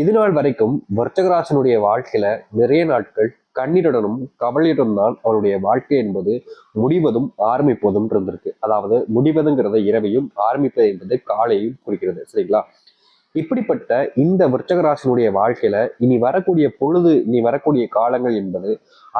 இது நாள் வரைக்கும் விருச்சிகராசனுடைய வாழ்க்கையில நிறைய நாட்கள் கண்ணீருடனும் கவலையுடனும் தான் அவருடைய வாழ்க்கை என்பது முடிவதும் ஆரம்பிப்பதும் இருந்திருக்கு. அதாவது முடிவதுங்கிறத இரவையும், ஆரம்பிப்பது என்பது காலையும் குறிக்கிறது. சரிங்களா? இப்படிப்பட்ட இந்த விருச்சகராசனுடைய வாழ்க்கையில இனி வரக்கூடிய காலங்கள் என்பது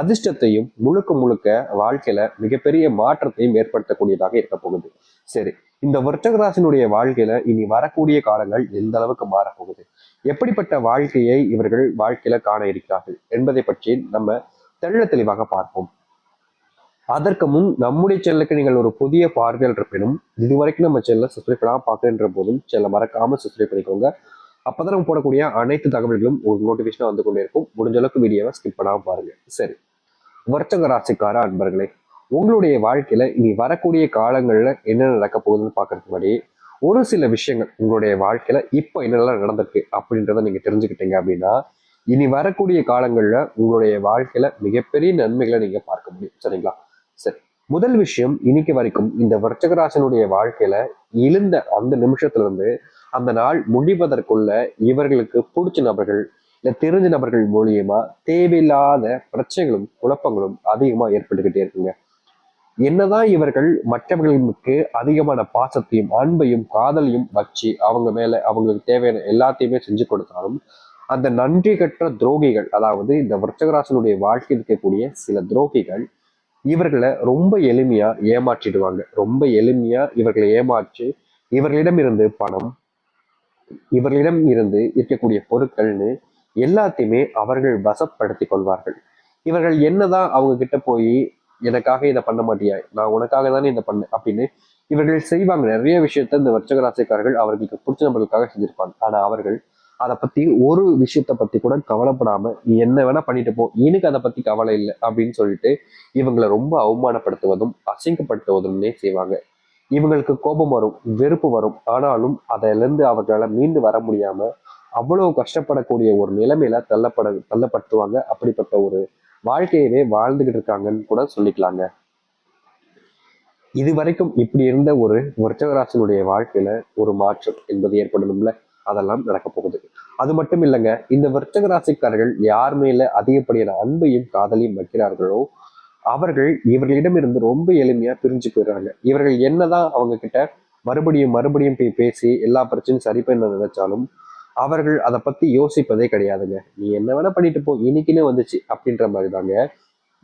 அதிர்ஷ்டத்தையும் முழுக்க முழுக்க வாழ்க்கையில மிகப்பெரிய மாற்றத்தையும் ஏற்படுத்தக்கூடியதாக இருக்க போகுது. சரி, இந்த விருச்சகராசனுடைய வாழ்க்கையில இனி வரக்கூடிய காலங்கள் எந்த அளவுக்கு மாறப்போகுது, எப்படிப்பட்ட வாழ்க்கையை இவர்கள் வாழ்க்கையில காண இருக்கிறார்கள் என்பதை பற்றி நம்ம தெள்ள தெளிவாக பார்ப்போம். அதற்கு முன் நம்முடைய சேனலுக்கு நீங்கள் ஒரு புதிய பார்வையாளர் இருப்பினும் இதுவரைக்கும் நம்ம சேனலை சப்ஸ்கிரைப் பண்ணாம பார்க்கின்ற போதும் சேனலை மறக்காம சப்ஸ்கிரைப் பண்ணிக்கோங்க. அப்பதான் நம்ம போடக்கூடிய அனைத்து தகவல்களும் உங்களுக்கு நோட்டிபிகேஷனா வந்து கொண்டே இருக்கும். முடிஞ்ச அளவுக்கு வீடியோவை ஸ்கிப் பண்ணாம பாருங்க. சரி, விருச்சிக ராசிக்கார அன்பர்களே, உங்களுடைய வாழ்க்கையில இனி வரக்கூடிய காலங்கள்ல என்ன நடக்க போகுதுன்னு பாக்குறதுக்கு முன்னாடி ஒரு சில விஷயங்கள் உங்களுடைய வாழ்க்கையில இப்போ என்னெல்லாம் நடந்திருக்கு அப்படின்றத நீங்க தெரிஞ்சுக்கிட்டீங்க அப்படின்னா இனி வரக்கூடிய காலங்கள்ல உங்களுடைய வாழ்க்கையில மிகப்பெரிய நன்மைகளை நீங்க பார்க்க முடியும். சரிங்களா? சரி, முதல் விஷயம், இன்னைக்கு வரைக்கும் இந்த விருச்சிகராசனுடைய வாழ்க்கையில எழுந்த அந்த நிமிஷத்துல இருந்து அந்த நாள் முடிவதற்குள்ள இவர்களுக்கு பிடிச்ச நபர்கள் இல்ல தெரிஞ்ச நபர்கள் மூலியமா தேவையில்லாத பிரச்சனைகளும் குழப்பங்களும் அதிகமா ஏற்பட்டுக்கிட்டே இருக்குங்க. என்னதான் இவர்கள் மற்றவர்களுக்கு அதிகமான பாசத்தையும் அன்பையும் காதலையும் வச்சு அவங்க மேல அவங்களுக்கு தேவையான எல்லாத்தையுமே செஞ்சு கொடுத்தாலும் அந்த நன்றி கற்ற துரோகிகள், அதாவது இந்த விருச்சிகராசனுடைய வாழ்க்கையில் இருக்கக்கூடிய சில துரோகிகள் இவர்களை ரொம்ப எளிமையா ஏமாற்றிடுவாங்க. ரொம்ப எளிமையா இவர்களை ஏமாற்றி இவர்களிடம் இருந்து பணம், இவர்களிடம் இருந்து இருக்கக்கூடிய பொருட்கள்னு எல்லாத்தையுமே அவர்கள் வசப்படுத்தி கொள்வார்கள். இவர்கள் என்னதான் அவங்க கிட்ட போய் எனக்காக இதை பண்ண மாட்டியா, நான் உனக்காக தானே இதை பண்ணேன் அப்படின்னு இவர்கள் செய்வாங்க. நிறைய விஷயத்த இந்த விருச்சிக ராசிக்காரர்கள் அவர்களுக்கு பிடிச்ச நபர்களுக்காக செஞ்சிருப்பாங்க. ஆனா அவர்கள் அதை பத்தி ஒரு விஷயத்த பத்தி கூட கவலைப்படாம நீ என்ன வேணா பண்ணிட்டு போ, எனக்கு அதை பத்தி கவலை இல்லை அப்படின்னு சொல்லிட்டு இவங்களை ரொம்ப அவமானப்படுத்துவதும் அசிங்கப்படுத்துவதும்னே செய்வாங்க. இவங்களுக்கு கோபம் வரும், வெறுப்பு வரும். ஆனாலும் அதிலிருந்து அவர்களால் மீண்டு வர முடியாம அவ்வளவு கஷ்டப்படக்கூடிய ஒரு நிலைமையில தள்ளப்படுத்துவாங்க. அப்படிப்பட்ட ஒரு வாழ்க்கையவே வாழ்ந்துகிட்டு இருக்காங்கன்னு கூட சொல்லிக்கலாங்க. இது வரைக்கும் இப்படி இருந்த ஒரு விருச்சிகராசனுடைய வாழ்க்கையில ஒரு மாற்றம் என்பது ஏற்படணும்ல, அதெல்லாம் நடக்க போகுது. அது மட்டும் இல்லைங்க, இந்த விருச்சிக ராசிக்காரர்கள் யார் மேல அதிகப்படியான அன்பையும் காதலையும் வைக்கிறார்களோ அவர்கள் இவர்களிடமிருந்து ரொம்ப எளிமையா பிரிஞ்சு போயிடுறாங்க. இவர்கள் என்னதான் அவங்க கிட்ட மறுபடியும் மறுபடியும் போய் பேசி எல்லா பிரச்சனையும் சரி பண்ண நினைச்சாலும் அவர்கள் அதை பத்தி யோசிப்பதே கிடையாதுங்க. நீ என்ன வேணா பண்ணிட்டு போ, இன்னைக்குன்னு வந்துச்சு அப்படின்ற மாதிரி தாங்க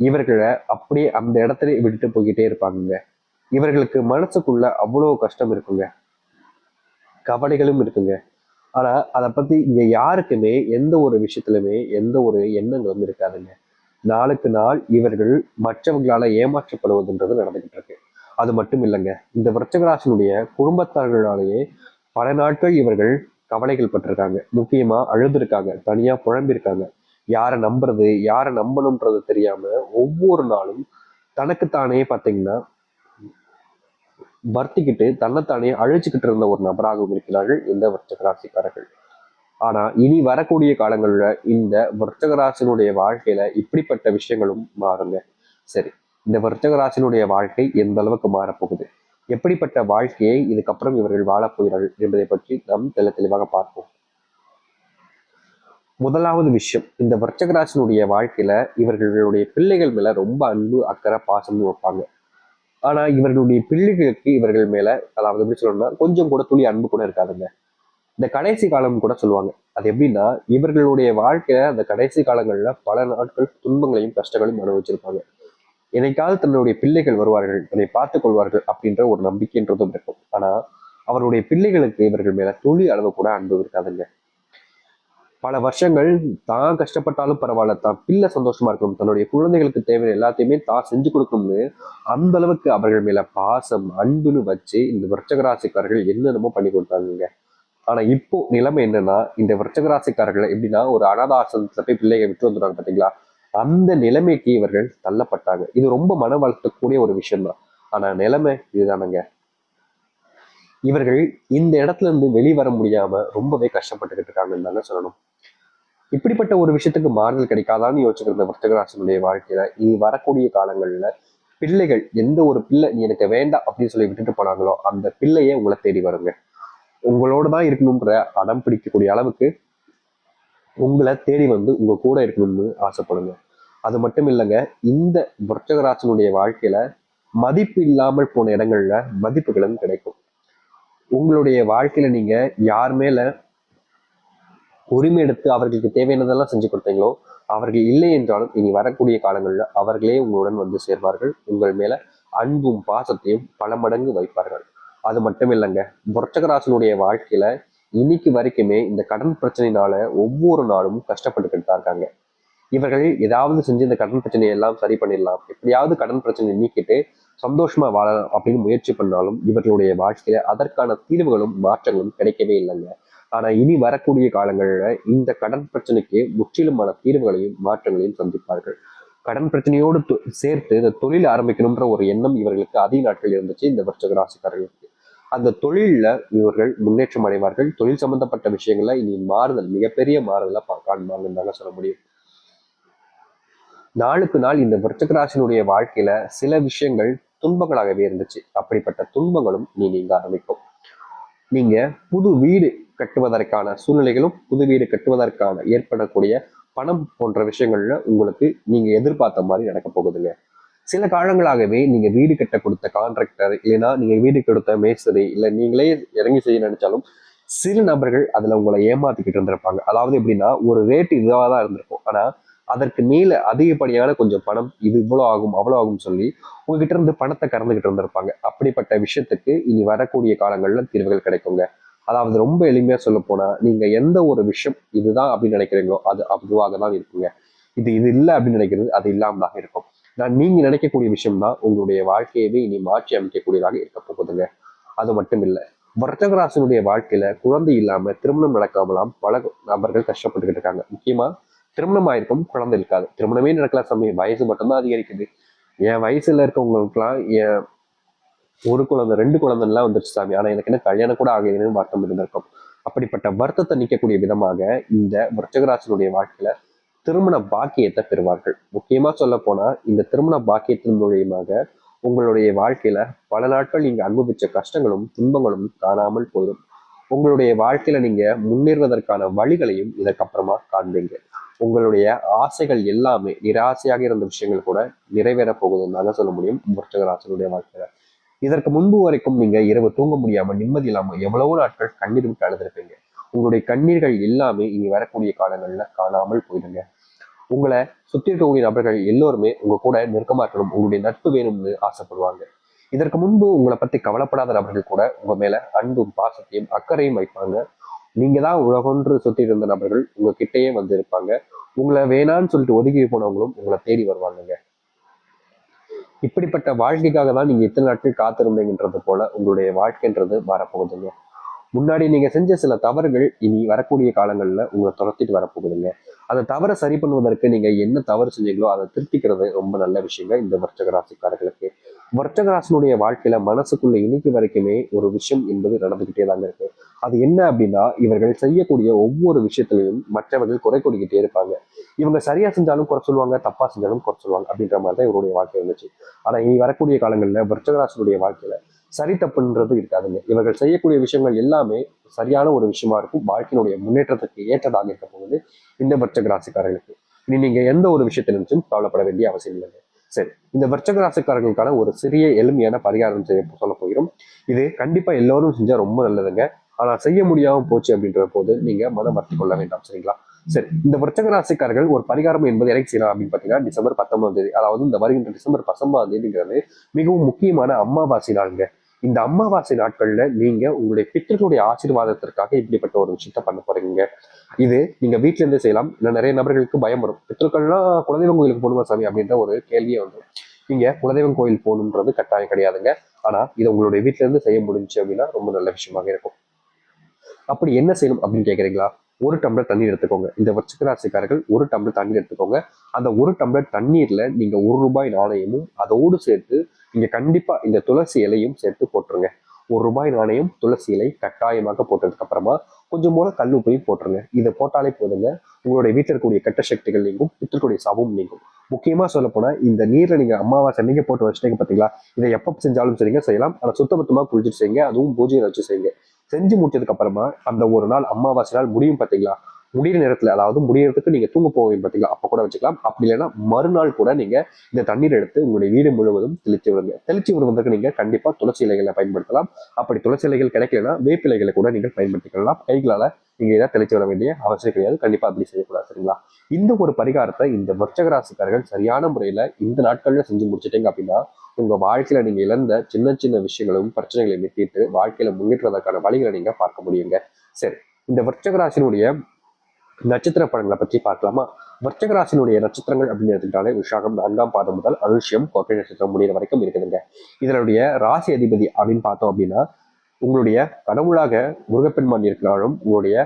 இவர்களை அப்படியே அந்த இடத்துல விட்டுட்டு போய்கிட்டே இருப்பாங்க. இவர்களுக்கு மனசுக்குள்ள அவ்வளவு கஷ்டம் இருக்குங்க, கவலைகளும் இருக்குங்க. ஆனா அதை பத்தி இங்க யாருக்குமே எந்த ஒரு விஷயத்திலுமே எந்த ஒரு எண்ணங்களும் இருக்காதுங்க. நாளுக்கு நாள் இவர்கள் மற்றவங்களால ஏமாற்றப்படுவதுன்றது நடந்துகிட்டு இருக்கு. அது மட்டும் இல்லைங்க, இந்த விருச்சிகராசனுடைய குடும்பத்தார்களாலேயே பல நாட்கள் இவர்கள் கவலைகள் பட்டிருக்காங்க. முக்கியமா அழுதுருக்காங்க, தனியா புழம்பிருக்காங்க. யாரை நம்புறது யாரை நம்பணும்ன்றது தெரியாம ஒவ்வொரு நாளும் தனக்குத்தானே பார்த்தீங்கன்னா வருத்திக்கிட்டு தன்னைத்தானே அழிச்சுக்கிட்டு இருந்த ஒரு நபராகவும் இருக்கிறார்கள் இந்த விருச்சிக ராசிக்காரர்கள். ஆனா இனி வரக்கூடிய காலங்கள்ல இந்த விருச்சிகராசினுடைய வாழ்க்கையில இப்படிப்பட்ட விஷயங்களும் மாறுங்க. சரி, இந்த விருச்சிகராசினுடைய வாழ்க்கை எந்த அளவுக்கு மாறப்போகுது, எப்படிப்பட்ட வாழ்க்கையை இதுக்கப்புறம் இவர்கள் வாழப் போகிறார்கள் என்பதை பற்றி நாம் தெளிவாக பார்ப்போம். முதலாவது விஷயம், இந்த விருச்சிகராசினுடைய வாழ்க்கையில இவர்களுடைய பிள்ளைகள் மேல ரொம்ப அன்பு அக்கறை பாசம்னு வைப்பாங்க. ஆனா இவர்களுடைய பிள்ளைகளுக்கு இவர்கள் மேல, அதாவது எப்படி சொல்லணும்னா கொஞ்சம் கூட துளி அன்பு கூட இருக்காதுங்க. இந்த கடைசி காலம் கூட சொல்லுவாங்க. அது எப்படின்னா இவர்களுடைய வாழ்க்கையில அந்த கடைசி காலங்கள்ல பல நாட்கள் துன்பங்களையும் கஷ்டங்களையும் அனுபவிச்சிருப்பாங்க. என்னைக்காவது தன்னுடைய பிள்ளைகள் வருவார்கள், தன்னை பார்த்துக் கொள்வார்கள் அப்படின்ற ஒரு நம்பிக்கைன்றதும் இருக்கும். ஆனா அவருடைய பிள்ளைகளுக்கு இவர்கள் மேல துளி அளவு கூட அன்பு இருக்காதுங்க. பல வருஷங்கள் தான் கஷ்டப்பட்டாலும் பரவாயில்ல, தான் பிள்ளை சந்தோஷமா இருக்கணும், தன்னுடைய குழந்தைகளுக்கு தேவையான எல்லாத்தையுமே தான் செஞ்சு கொடுக்கணும்னு அந்த அளவுக்கு அவர்கள் மேல பாசம் அன்புன்னு வச்சு இந்த விருச்சிகராசிக்காரர்கள் என்னென்னமோ பண்ணி கொடுத்தாங்க. ஆனா இப்போ நிலைமை என்னன்னா, இந்த விருச்சிக ராசிக்காரர்கள் எப்படின்னா ஒரு அனாதாசிரமத்துல போய் பிள்ளைகளை விட்டு வந்துடுவாங்க பாத்தீங்களா, அந்த நிலைமைக்கு இவர்கள் தள்ளப்பட்டாங்க. இது ரொம்ப மன வளர்த்தக்கூடிய ஒரு விஷயம் தான். ஆனா நிலைமை இதுதானங்க. இவர்கள் இந்த இடத்துல இருந்து வெளிவர முடியாம ரொம்பவே கஷ்டப்பட்டுக்கிட்டு இருக்காங்கன்னு தாங்க சொல்லணும். இப்படிப்பட்ட ஒரு விஷயத்துக்கு மாறுதல் கிடைக்காதான்னு யோசிச்சுக்கிற விருச்சிகராசனுடைய வாழ்க்கையில இனி வரக்கூடிய காலங்கள்ல பிள்ளைகள், எந்த ஒரு பிள்ளை நீ எனக்கு வேண்டாம் அப்படின்னு சொல்லி விட்டுட்டு போனாங்களோ அந்த பிள்ளையே உங்களை தேடி வருங்க. உங்களோட தான் இருக்கணும்ன்ற அடம் பிடிக்கக்கூடிய அளவுக்கு உங்களை தேடி வந்து உங்க கூட இருக்கணும்னு ஆசைப்படுங்க. அது மட்டும் இல்லைங்க, இந்த விருச்சிக ராசினுடைய வாழ்க்கையில மதிப்பு இல்லாமல் போன இடங்கள்ல மதிப்புகளும் கிடைக்கும். உங்களுடைய வாழ்க்கையில நீங்க யார் மேல உரிமை எடுத்து அவர்களுக்கு தேவையானதெல்லாம் செஞ்சு கொடுத்தீங்களோ, அவர்கள் இல்லை என்றாலும் இனி வரக்கூடிய காலங்களில் அவர்களே உங்களுடன் வந்து சேர்வார்கள். உங்கள் மேல அன்பும் பாசத்தையும் பல மடங்கு வைப்பார்கள். அது மட்டும் இல்லைங்க, விருச்சிக வாழ்க்கையில இன்னைக்கு வரைக்குமே இந்த கடன் பிரச்சனையினால ஒவ்வொரு நாளும் கஷ்டப்பட்டுக்கிட்டு தான் இருக்காங்க. இவர்கள் ஏதாவது செஞ்சு இந்த கடன் பிரச்சனையை எல்லாம் சரி பண்ணிடலாம், எப்படியாவது கடன் பிரச்சனையை நீக்கிட்டு சந்தோஷமா வாழலாம் அப்படின்னு முயற்சி பண்ணாலும் இவர்களுடைய வாழ்க்கையில அதற்கான தீர்வுகளும் மாற்றங்களும் கிடைக்கவே இல்லைங்க. ஆனா இனி வரக்கூடிய காலங்கள்ல இந்த கடன் பிரச்சனைக்கு முற்றிலுமான தீர்வுகளையும் மாற்றங்களையும் சந்திப்பார்கள். கடன் பிரச்சனையோடு சேர்த்து இந்த தொழில் ஆரம்பிக்கணும்ன்ற ஒரு எண்ணம் இவர்களுக்கு அதிக நாட்கள் இருந்துச்சு இந்த விருச்சிக ராசிக்காரர்களுக்கு. அந்த தொழில்ல இவர்கள் முன்னேற்றம் அடைவார்கள். தொழில் சம்பந்தப்பட்ட விஷயங்கள்ல இனி மாறுதல், மிகப்பெரிய மாறுதலை காண்பாங்கன்னு தாங்க சொல்ல முடியும். நாளுக்கு நாள் இந்த விருச்சிக ராசியினுடைய வாழ்க்கையில சில விஷயங்கள் துன்பங்களாகவே இருந்துச்சு. அப்படிப்பட்ட துன்பங்களும் இனி நீங்க ஆரம்பிக்கும். நீங்க புது வீடு கட்டுவதற்கான சூழ்நிலைகளும், புது வீடு கட்டுவதற்கான ஏற்படக்கூடிய பணம் போன்ற விஷயங்கள்ல உங்களுக்கு நீங்க எதிர்பார்த்த மாதிரி நடக்க போகுதுங்க. சில காலங்களாகவே நீங்க வீடு கட்ட கொடுத்த கான்ட்ராக்டர், இல்லைன்னா நீங்க வீடு கொடுத்த மேஸ்திரி, இல்லை நீங்களே இறங்கி செய்ய நினைச்சாலும் சில நபர்கள் அதுல உங்களை ஏமாத்திக்கிட்டு இருந்திருப்பாங்க. அதாவது எப்படின்னா, ஒரு ரேட் இதுவாக தான் இருந்திருக்கும், ஆனா அதற்கு மேல அதிகப்படியான கொஞ்சம் பணம், இது இவ்வளவு ஆகும் அவ்வளவு ஆகும் சொல்லி உங்ககிட்ட இருந்து பணத்தை கறந்துகிட்டு இருந்திருப்பாங்க. அப்படிப்பட்ட விஷயத்துக்கு இனி வரக்கூடிய காலங்கள்ல தீர்வுகள் கிடைக்குங்க. அதாவது ரொம்ப எளிமையா சொல்ல போனா, நீங்க எந்த ஒரு விஷயம் இதுதான் அப்படின்னு நினைக்கிறீங்களோ அது அதுவாக தான் இருக்குங்க. இது இல்லை அப்படின்னு நினைக்கிறது அது இல்லாம தான் இருக்கும். நீங்க நினைக்கக்கூடிய விஷயம் தான் உங்களுடைய வாழ்க்கையவே இனி மாற்றி அமைக்கக்கூடியதாக இருக்க போகுதுங்க. அது மட்டும் இல்லை, விருச்சிக ராசியினுடைய வாழ்க்கையில குழந்தை இல்லாம திருமணம் நடக்காமலாம் பல நபர்கள் கஷ்டப்பட்டுக்கிட்டு இருக்காங்க. முக்கியமா திருமணம் ஆயிருக்கும், குழந்தை இருக்காது. திருமணமே நடக்கல சாமி, வயசு மட்டும்தான் அதிகரிக்குது. என் வயசுல இருக்கவங்களுக்குலாம் ஒரு குழந்தை 2 குழந்தைலாம் வந்துருச்சு சாமி, ஆனா எனக்கு என்ன கல்யாணம் கூட ஆகலைன்னு வருத்தம் இருந்திருக்கும். அப்படிப்பட்ட வருத்தத்தை நீக்கக்கூடிய விதமாக இந்த விருச்சிக ராசியினுடைய வாழ்க்கையில திருமண பாக்கியத்தை பெறுவார்கள். முக்கியமா சொல்ல போனா இந்த திருமண பாக்கியத்தின் மூலியமாக உங்களுடைய வாழ்க்கையில பல நாட்கள் நீங்க அனுபவிச்ச கஷ்டங்களும் துன்பங்களும் காணாமல் போயிடும். உங்களுடைய வாழ்க்கையில நீங்க முன்னேறுவதற்கான வழிகளையும் இதற்கப்புறமா காண்பீங்க. உங்களுடைய ஆசைகள் எல்லாமே, நிராசையாக இருந்த விஷயங்கள் கூட நிறைவேற போகுதுன்னு தாங்க சொல்ல முடியும் விருச்சிக ராசியினுடைய வாழ்க்கையில. இதற்கு முன்பு வரைக்கும் நீங்க இரவு தூங்க முடியாம நிம்மதி இல்லாம எவ்வளவோ நாட்கள் கண்ணீர் விட்டு அழுதுருப்பீங்க. உங்களுடைய கண்ணீர்கள் எல்லாமே இனி வரக்கூடிய காலங்கள்ல காணாமல் போயிடுங்க. உங்களை சுத்தி இருக்கக்கூடிய நபர்கள் எல்லோருமே உங்க கூட நெருக்கமா இருக்கணும், உங்களுடைய நட்பு வேணும்னு ஆசைப்படுவாங்க. இதற்கு முன்பு உங்களை பத்தி கவலைப்படாத நபர்கள் கூட உங்க மேல அன்பும் பாசத்தையும் அக்கறையும் வைப்பாங்க. நீங்க தான் உலகொன்று சுத்தி இருந்த நபர்கள் உங்க கிட்டேயே வந்து இருப்பாங்க. உங்களை வேணான்னு சொல்லிட்டு ஒதுக்கி போனவங்களும் உங்களை தேடி வருவாங்க. இப்படிப்பட்ட வாழ்க்கைக்காக தான் நீங்க இத்தனை நாட்கள் காத்திருந்தீங்கன்றது போல உங்களுடைய வாழ்க்கைன்றது வரப்போகுதுங்க. முன்னாடி நீங்க செஞ்ச சில தவறுகள் இனி வரக்கூடிய காலங்கள்ல உங்களை துரத்திட்டு வரப்போகுதுங்க. அந்த தவறை சரி பண்ணுவதற்கு நீங்க என்ன தவறு செஞ்சீங்களோ அதை திருத்திக்கிறது ரொம்ப நல்ல விஷயங்க இந்த விருச்சிக ராசிக்காரர்களுக்கு. விருச்சிக ராசினுடைய வாழ்க்கையில மனசுக்குள்ள இன்னைக்கு வரைக்குமே ஒரு விஷயம் என்பது நடந்துகிட்டே தாங்க இருக்கு. அது என்ன அப்படின்னா, இவர்கள் செய்யக்கூடிய ஒவ்வொரு விஷயத்திலையும் மற்றவர்கள் குறை கூடிக்கிட்டே இருப்பாங்க. இவங்க சரியா செஞ்சாலும் குறை சொல்லுவாங்க, தப்பா செஞ்சாலும் குறை சொல்லுவாங்க, அப்படின்ற மாதிரி தான் இவருடைய வாழ்க்கை இருந்துச்சு. ஆனா இனி வரக்கூடிய காலங்கள்ல விருச்சிக ராசினுடைய வாழ்க்கையில சரி தப்புன்றது இருக்காதுங்க. இவர்கள் செய்யக்கூடிய விஷயங்கள் எல்லாமே சரியான ஒரு விஷயமா இருக்கும். வாழ்க்கையினுடைய முன்னேற்றத்துக்கு ஏற்றதாக இருக்க போகுது இந்த விருச்சிக ராசிக்காரர்களுக்கு. இனி நீங்க எந்த ஒரு விஷயத்தை நினைச்சும் கவலைப்பட வேண்டிய அவசியம் இல்லைங்க. சரி, இந்த விருச்சிக ராசிக்காரர்களுக்கான ஒரு சிறிய எளிமையான பரிகாரம் சொல்ல போகிறோம். இது கண்டிப்பா எல்லோரும் செஞ்சா ரொம்ப நல்லதுங்க. ஆனா செய்ய முடியாம போச்சு அப்படின்ற போது நீங்க மனம் வருத்தி கொள்ள வேண்டாம், சரிங்களா? சரி, இந்த விருச்சிக ராசிக்காரர்கள் ஒரு பரிகாரம் என்பது எனக்கு செய்யலாம் அப்படின்னு பாத்தீங்கன்னா, டிசம்பர் 19ஆம் தேதி, அதாவது இந்த வருகின்ற டிசம்பர் 19ஆம் தேதிங்கிறது மிகவும் முக்கியமான அமாவாசை நாளுங்க. இந்த அமாவாசை நாட்கள்ல நீங்க உங்களுடைய பித்தர்களுடைய ஆசீர்வாதத்திற்காக இப்படிப்பட்ட ஒரு விஷயத்த பண்ண போறீங்க. இது நீங்க வீட்டுல இருந்தே செய்யலாம். இல்லை நிறைய நபர்களுக்கு பயம் வரும், பித்தர்கள்லாம் குலதெய்வம் கோயிலுக்கு போகணுமா சாமி அப்படின்ற ஒரு கேள்வியே வந்துடும். நீங்க குலதெய்வம் கோயில் போகணுன்றது கட்டாயம் கிடையாதுங்க. ஆனா இதை உங்களுடைய வீட்டுல இருந்து செய்ய முடிஞ்சு அப்படின்னா ரொம்ப நல்ல விஷயமாக இருக்கும். அப்படி என்ன செய்யணும் அப்படின்னு கேட்குறீங்களா? ஒரு டம்ளர் தண்ணீர் எடுத்துக்கோங்க. இந்த விருச்சிக ராசிக்காரர்கள் ஒரு டம்ளர் தண்ணீர் எடுத்துக்கோங்க. அந்த ஒரு டம்ளர் தண்ணீர்ல நீங்க ₹1 நாணயமும் அதோடு சேர்த்து நீங்க கண்டிப்பா இந்த துளசி இலையும் சேர்த்து போட்டுருங்க. ₹1 நாணயம், துளசி இலை கட்டாயமாக போட்டதுக்கு அப்புறமா கொஞ்சம் போல கல் உப்பையும் போட்டுருங்க. இதை போட்டாலே போதுங்க, உங்களுடைய வீட்டில் இருக்கக்கூடிய கெட்ட சக்திகள் நீங்கும், பித்தர்களுடைய சாபமும் நீங்கும். முக்கியமா சொல்ல போனா இந்த நீர்ல நீங்க அமாவாசை நீங்க போட்டு வச்சுட்டீங்க பாத்தீங்களா, இதை எப்ப செஞ்சாலும் சரிங்க செய்யலாம். ஆனா சுத்தபத்தமா குளிச்சுட்டு செய்யுங்க, அதுவும் பூஜையை வச்சு செய்யுங்க. செஞ்சு முடிச்சதுக்கு அப்புறமா அந்த ஒரு நாள் அமாவாசை நாள் முடியும் பார்த்தீங்களா, முடிகிற நேரத்துல, அதாவது முடியறதுக்கு நீங்க தூங்க போவீங்க பார்த்தீங்களா, அப்ப கூட வச்சுக்கலாம். அப்படி இல்லைன்னா மறுநாள் கூட நீங்க இந்த தண்ணீர் எடுத்து உங்களுடைய வீடு முழுவதும் தெளிச்சு விடுங்க. தெளிச்சு விடுவதற்கு நீங்க கண்டிப்பா துளசி இலைகளை பயன்படுத்தலாம். அப்படி துளசி இலைகள் கிடைக்கலன்னா வேப்பிலைகளை கூட நீங்கள் பயன்படுத்திக்கலாம். கைகளால நீங்க ஏதாவது தெளிச்சு விட வேண்டிய அவசியம் கிடையாது. கண்டிப்பா அப்படி செய்யக்கூடாது. சரிங்களா? இந்த ஒரு பரிகாரத்தை இந்த விருச்சக ராசிக்காரர்கள் சரியான முறையில இந்த நாட்கள்ல செஞ்சு முடிச்சிட்டீங்க அப்படின்னா, உங்க வாழ்க்கையில நீங்க இழந்த சின்ன சின்ன விஷயங்களும் பிரச்சனைகளையும் தீர்த்து வாழ்க்கையில முன்னேற்றுவதற்கான வழிகளை நீங்க பார்க்க முடியுங்க. சரி, இந்த விருச்சக ராசியினுடைய நட்சத்திர பலன்களை பற்றி பார்க்கலாமா? விருச்சக ராசியினுடைய நட்சத்திரங்கள் அப்படின்னு எடுத்துக்கிட்டாலே விஷாகம் 4ஆம் பாதம் முதல் அனுஷ்யம் கோட்டை நட்சத்திரம் முடிகிற வரைக்கும் இருக்குதுங்க. இதனுடைய ராசி அதிபதி அப்படின்னு பார்த்தோம் அப்படின்னா, உங்களுடைய கடவுளாக முருகப்பெருமான் இருக்கிறாலும் உங்களுடைய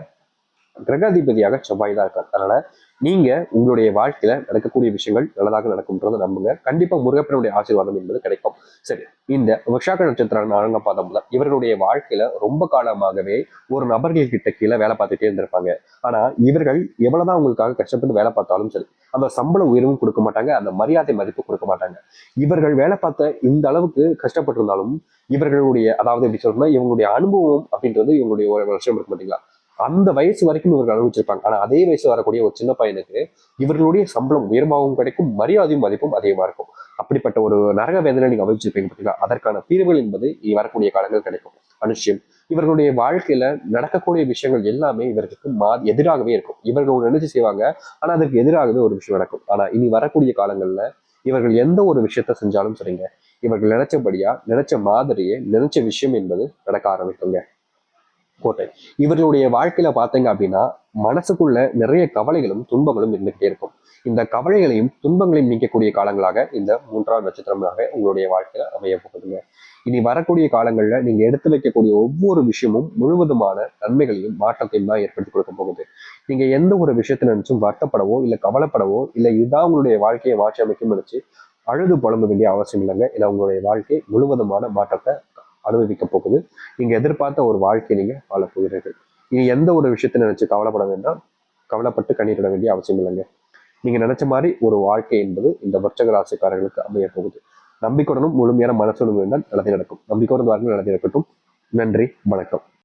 கிரகாதிபதியாக செவ்வாய் தான் இருக்கார். அதனால நீங்க உங்களுடைய வாழ்க்கையில நடக்கக்கூடிய விஷயங்கள் நல்லதாக நடக்கும்ன்றதை நம்புங்க. கண்டிப்பா முருகப்பனுடைய ஆசீர்வாதம் என்பது கிடைக்கும். சரி, இந்த விஷாக நட்சத்திரம் 4ஆம் பாதம் முதல் இவர்களுடைய வாழ்க்கையில ரொம்ப காலமாகவே ஒரு நபர்கள் கிட்ட கீழே வேலை பார்த்துட்டே இருந்திருப்பாங்க. ஆனா இவர்கள் எவ்வளவுதான் உங்களுக்காக கஷ்டப்பட்டு வேலை பார்த்தாலும் சரி, அந்த சம்பள உயர்வும் கொடுக்க மாட்டாங்க, அந்த மரியாதை மதிப்பு கொடுக்க மாட்டாங்க. இவர்கள் வேலை பார்த்த இந்த அளவுக்கு கஷ்டப்பட்டிருந்தாலும் இவர்களுடைய, அதாவது எப்படி சொல்லணும்னா, இவங்களுடைய அனுபவம் அப்படின்றது இவங்களுடைய ஒரு வருஷம் இருக்கு பார்த்தீங்களா, அந்த வயசு வரைக்கும் இவர்கள் அனுபவிச்சிருப்பாங்க. ஆனா அதே வயசு வரக்கூடிய ஒரு சின்ன பையனுக்கு இவர்களுடைய சம்பளம் உயர்வாகவும் கிடைக்கும், மரியாதையும் மதிப்பும் அதிகமா இருக்கும். அப்படிப்பட்ட ஒரு நரக வேதனை நீங்க அனுபவிச்சிருப்பீங்க பார்த்தீங்களா, அதற்கான தீர்வுகள் என்பது வரக்கூடிய காலங்கள் கிடைக்கும். அனுஷ்யம், இவர்களுடைய வாழ்க்கையில நடக்கக்கூடிய விஷயங்கள் எல்லாமே இவர்களுக்கு எதிராகவே இருக்கும். இவர்கள் ஒரு நினைச்சு செய்வாங்க, ஆனா அதற்கு எதிராகவே ஒரு விஷயம் நடக்கும். ஆனா இனி வரக்கூடிய காலங்கள்ல இவர்கள் எந்த ஒரு விஷயத்த செஞ்சாலும் சரிங்க, இவர்கள் நினைச்சபடியா, நினைச்ச மாதிரியே, நினைச்ச விஷயம் என்பது நடக்க ஆரம்பிக்குங்க. கோட்டை, இவர்களுடைய வாழ்க்கையில பாத்தீங்க அப்படின்னா மனசுக்குள்ள நிறைய கவலைகளும் துன்பங்களும் இருந்துகிட்டே இருக்கும். இந்த கவலைகளையும் துன்பங்களையும் நீக்கக்கூடிய காலங்களாக இந்த 3ஆம் நட்சத்திரமாக உங்களுடைய வாழ்க்கையில அமைய போகுதுங்க. இனி வரக்கூடிய காலங்கள்ல நீங்க எடுத்து வைக்கக்கூடிய ஒவ்வொரு விஷயமும் முழுவதுமான நன்மைகளையும் மாற்றத்தையும் தான் ஏற்படுத்தி கொடுக்க போகுது. நீங்க எந்த ஒரு விஷயத்தை நினைச்சும் வருத்தப்படவோ இல்ல கவலைப்படவோ இல்ல இதுதான் உங்களுடைய வாழ்க்கையை மாற்றி அமைக்கும் நினைச்சு அழுது புலம்ப வேண்டிய அவசியம் இல்லைங்க. ஏன்னா உங்களுடைய வாழ்க்கை முழுவதுமான மாற்றத்தை அனுபவிக்க போகுது. நீங்க எதிர்பார்த்த ஒரு வாழ்க்கையை நீங்க வாழ போகிறீர்கள். நீங்க எந்த ஒரு விஷயத்தை நினைச்சு கவலைப்பட வேண்டாம், கவலைப்பட்டு கண்ணீரிட வேண்டிய அவசியம் இல்லைங்க. நீங்க நினைச்ச மாதிரி ஒரு வாழ்க்கை என்பது இந்த விருச்சக ராசிக்காரர்களுக்கு அமைய போகுது. நம்பிக்கையுடனும் முழுமையான மனசுடன் இருந்தால் நல்லது நடக்கும். நம்பிக்கையுடன் வாழ்க்கை நல்லது இருக்கட்டும். நன்றி, வணக்கம்.